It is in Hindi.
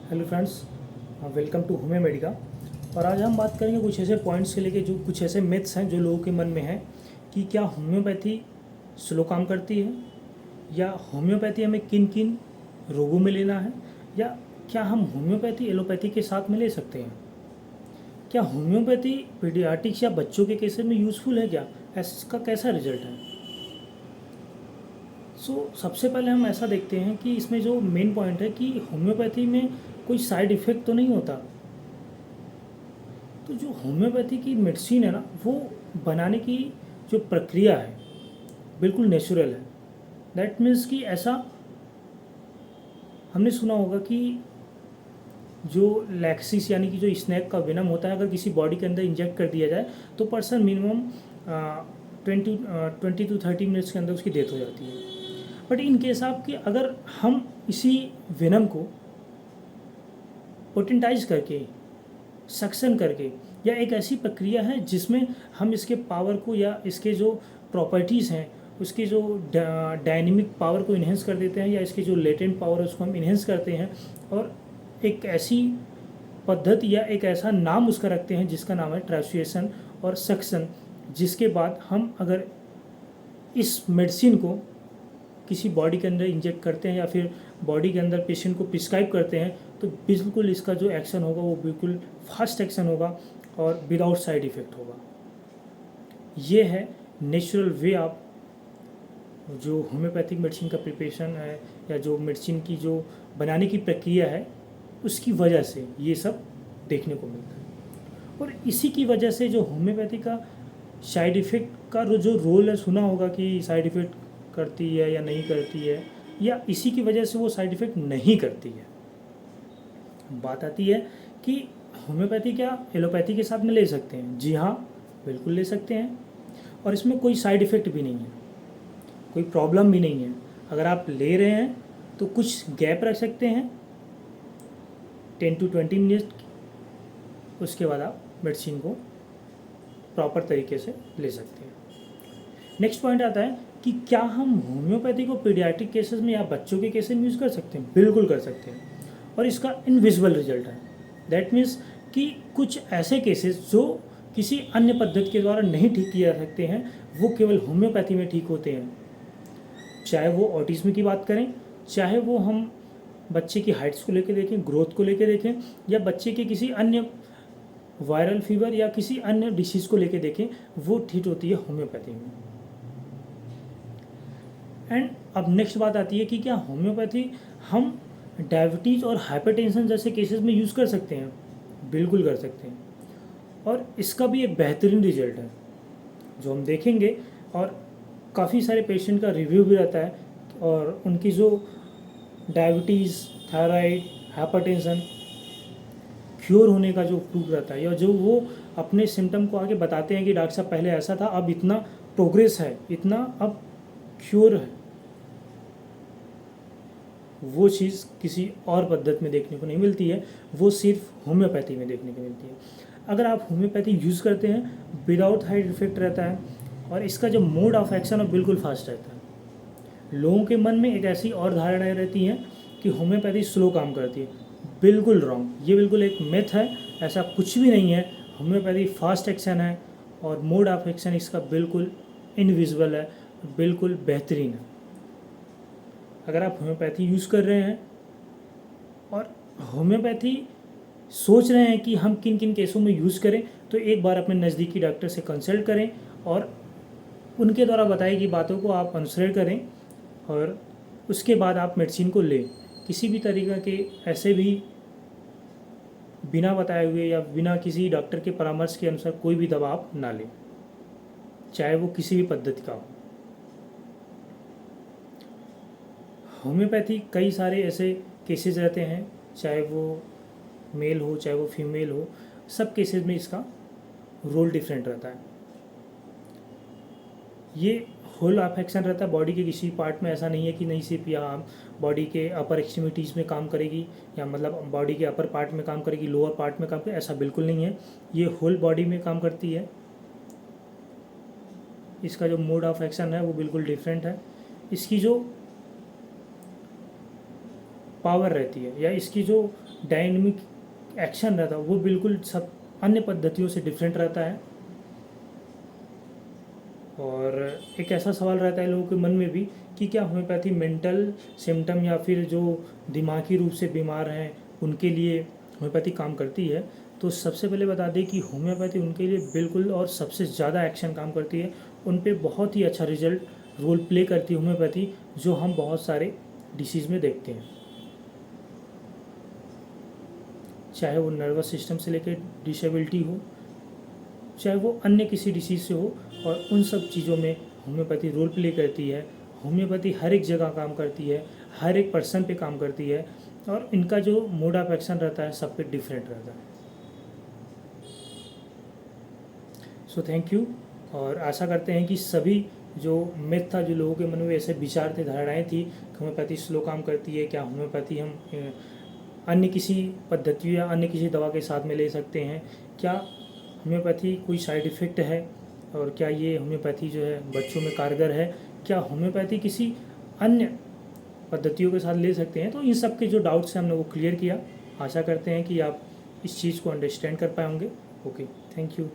Hello friends, welcome to Homeo Medica. और आज हम बात करेंगे कुछ ऐसे पॉइंट्स से लेके जो कुछ ऐसे मिथ्स हैं जो लोगों के मन में है कि क्या होम्योपैथी स्लो काम करती है, या होम्योपैथी हमें किन किन रोगों में लेना है, या क्या हम होम्योपैथी एलोपैथी के साथ में ले सकते हैं। क्या होम्योपैथी पीडियाट्रिक्स या बच्चों के केसेस में यूज़फुल है, क्या इसका कैसा रिजल्ट है। सबसे पहले हम ऐसा देखते हैं कि इसमें जो मेन पॉइंट है कि होम्योपैथी में कोई साइड इफ़ेक्ट तो नहीं होता। तो जो होम्योपैथी की मेडिसिन है ना, वो बनाने की जो प्रक्रिया है बिल्कुल नेचुरल है। दैट मीन्स कि ऐसा हमने सुना होगा कि जो लैक्सिस यानी कि जो स्नैक का वेनम होता है, अगर किसी बॉडी के अंदर इंजेक्ट कर दिया जाए तो पर्सन मिनिमम 20 to 30 मिनट्स के अंदर उसकी डेथ हो जाती है। बट इन केस ऑफ कि अगर हम इसी वेनम को पोटेंटाइज करके, सक्शन करके, या एक ऐसी प्रक्रिया है जिसमें हम इसके पावर को या इसके जो प्रॉपर्टीज़ हैं उसके जो डायनेमिक पावर को इन्हेंस कर देते हैं, या इसके जो लेटेंट पावर है उसको हम इन्हेंस करते हैं, और एक ऐसी पद्धति या एक ऐसा नाम उसका रखते हैं जिसका नाम है ट्रांसुएशन और सक्शन। जिसके बाद हम अगर इस मेडिसिन को किसी बॉडी के अंदर इंजेक्ट करते हैं या फिर बॉडी के अंदर पेशेंट को प्रिस्क्राइब करते हैं, तो बिल्कुल इसका जो एक्शन होगा वो बिल्कुल फास्ट एक्शन होगा और विदाउट साइड इफ़ेक्ट होगा। ये है नेचुरल वे ऑफ जो होम्योपैथिक मेडिसिन का प्रिपरेशन है, या जो मेडिसिन की जो बनाने की प्रक्रिया है, उसकी वजह से ये सब देखने को मिलता है। और इसी की वजह से जो होम्योपैथी का साइड इफ़ेक्ट का जो रोल है, सुना होगा कि साइड इफ़ेक्ट करती है या नहीं करती है, या इसी की वजह से वो साइड इफ़ेक्ट नहीं करती है। बात आती है कि होम्योपैथी क्या एलोपैथी के साथ में ले सकते हैं। जी हाँ, बिल्कुल ले सकते हैं, और इसमें कोई साइड इफ़ेक्ट भी नहीं है, कोई प्रॉब्लम भी नहीं है। अगर आप ले रहे हैं तो कुछ गैप रख सकते हैं 10 to 20 मिनट, उसके बाद आप मेडिसिन को प्रॉपर तरीके से ले सकते हैं। नेक्स्ट पॉइंट आता है कि क्या हम होम्योपैथी को पीडियाट्रिक केसेस में या बच्चों के केसेस में यूज़ कर सकते हैं। बिल्कुल कर सकते हैं, और इसका इनविजिबल रिजल्ट है। दैट मीन्स कि कुछ ऐसे केसेस जो किसी अन्य पद्धति के द्वारा नहीं ठीक किए जा सकते हैं, वो केवल होम्योपैथी में ठीक होते हैं। चाहे वो ऑटिज्म की बात करें, चाहे वो हम बच्चे की हाइट्स को लेकर देखें, ग्रोथ को लेकर देखें, या बच्चे के किसी अन्य वायरल फीवर या किसी अन्य डिसीज़ को लेकर देखें, वो ठीक होती है होम्योपैथी में। एंड अब नेक्स्ट बात आती है कि क्या होम्योपैथी हम डायबिटीज़ और हाइपरटेंशन जैसे केसेस में यूज़ कर सकते हैं। बिल्कुल कर सकते हैं, और इसका भी एक बेहतरीन रिजल्ट है जो हम देखेंगे। और काफ़ी सारे पेशेंट का रिव्यू भी रहता है, और उनकी जो डायबिटीज़, थायराइड, हाइपरटेंशन क्योर होने का जो प्रूफ रहता है, या जो वो अपने सिम्टम को आगे बताते हैं कि डॉक्टर साहब पहले ऐसा था, अब इतना प्रोग्रेस है, इतना अब क्योर है, वो चीज़ किसी और पद्धति में देखने को नहीं मिलती है, वो सिर्फ होम्योपैथी में देखने को मिलती है। अगर आप होम्योपैथी यूज़ करते हैं, विदाउट साइड इफेक्ट रहता है, और इसका जो मोड ऑफ एक्शन है बिल्कुल फास्ट रहता है। लोगों के मन में एक ऐसी और धारणाएं रहती हैं कि होम्योपैथी स्लो काम करती है। बिल्कुल रॉन्ग, ये बिल्कुल एक मिथ है, ऐसा कुछ भी नहीं है। होम्योपैथी फास्ट एक्शन है, और मोड ऑफ एक्शन इसका बिल्कुल इनविजिबल है, बिल्कुल बेहतरीन है। अगर आप होम्योपैथी यूज़ कर रहे हैं और होम्योपैथी सोच रहे हैं कि हम किन किन केसों में यूज़ करें, तो एक बार अपने नज़दीकी डॉक्टर से कंसल्ट करें, और उनके द्वारा बताई गई बातों को आप अनुसरण करें, और उसके बाद आप मेडिसिन को लें। किसी भी तरीक़े के ऐसे भी बिना बताए हुए या बिना किसी डॉक्टर के परामर्श के अनुसार कोई भी दवा आप ना लें, चाहे वो किसी भी पद्धति का हो। होम्योपैथी कई सारे ऐसे केसेस रहते हैं, चाहे वो मेल हो चाहे वो फीमेल हो, सब केसेस में इसका रोल डिफरेंट रहता है। ये होल ऑफ एक्शन रहता है बॉडी के किसी पार्ट में। ऐसा नहीं है कि नहीं सिर्फ यहाँ बॉडी के अपर एक्सट्रीमिटीज़ में काम करेगी, या मतलब बॉडी के अपर पार्ट में काम करेगी, लोअर पार्ट में काम करेगी, ऐसा बिल्कुल नहीं है। ये होल बॉडी में काम करती है। इसका जो मोड ऑफ एक्शन है वो बिल्कुल डिफरेंट है। इसकी जो पावर रहती है या इसकी जो डायनेमिक एक्शन रहता है वो बिल्कुल सब अन्य पद्धतियों से डिफरेंट रहता है। और एक ऐसा सवाल रहता है लोगों के मन में भी कि क्या होम्योपैथी मेंटल सिम्टम या फिर जो दिमागी रूप से बीमार हैं उनके लिए होम्योपैथी काम करती है। तो सबसे पहले बता दें कि होम्योपैथी उनके लिए बिल्कुल और सबसे ज़्यादा एक्शन काम करती है, उन पे बहुत ही अच्छा रिजल्ट रोल प्ले करती है होम्योपैथी, जो हम बहुत सारे डिसीज़ में देखते हैं, चाहे वो नर्वस सिस्टम से लेकर डिसेबिलिटी हो, चाहे वो अन्य किसी डिसीज़ से हो, और उन सब चीज़ों में होम्योपैथी रोल प्ले करती है। होम्योपैथी हर एक जगह काम करती है, हर एक पर्सन पे काम करती है, और इनका जो मोड ऑफ एक्शन रहता है सब पे डिफरेंट रहता है। सो थैंक यू, और आशा करते हैं कि सभी जो मिथ था, जो लोगों के मन में ऐसे विचार थे, धारणाएँ थी कि होम्योपैथी स्लो काम करती है, क्या होम्योपैथी हम अन्य किसी पद्धति या अन्य किसी दवा के साथ में ले सकते हैं, क्या होम्योपैथी कोई साइड इफ़ेक्ट है, और क्या ये होम्योपैथी जो है बच्चों में कारगर है, क्या होम्योपैथी किसी अन्य पद्धतियों के साथ ले सकते हैं। तो इन सब के जो डाउट्स हैं हमने वो क्लियर किया। आशा करते हैं कि आप इस चीज़ को अंडरस्टैंड कर पाए होंगे। Okay, thank you.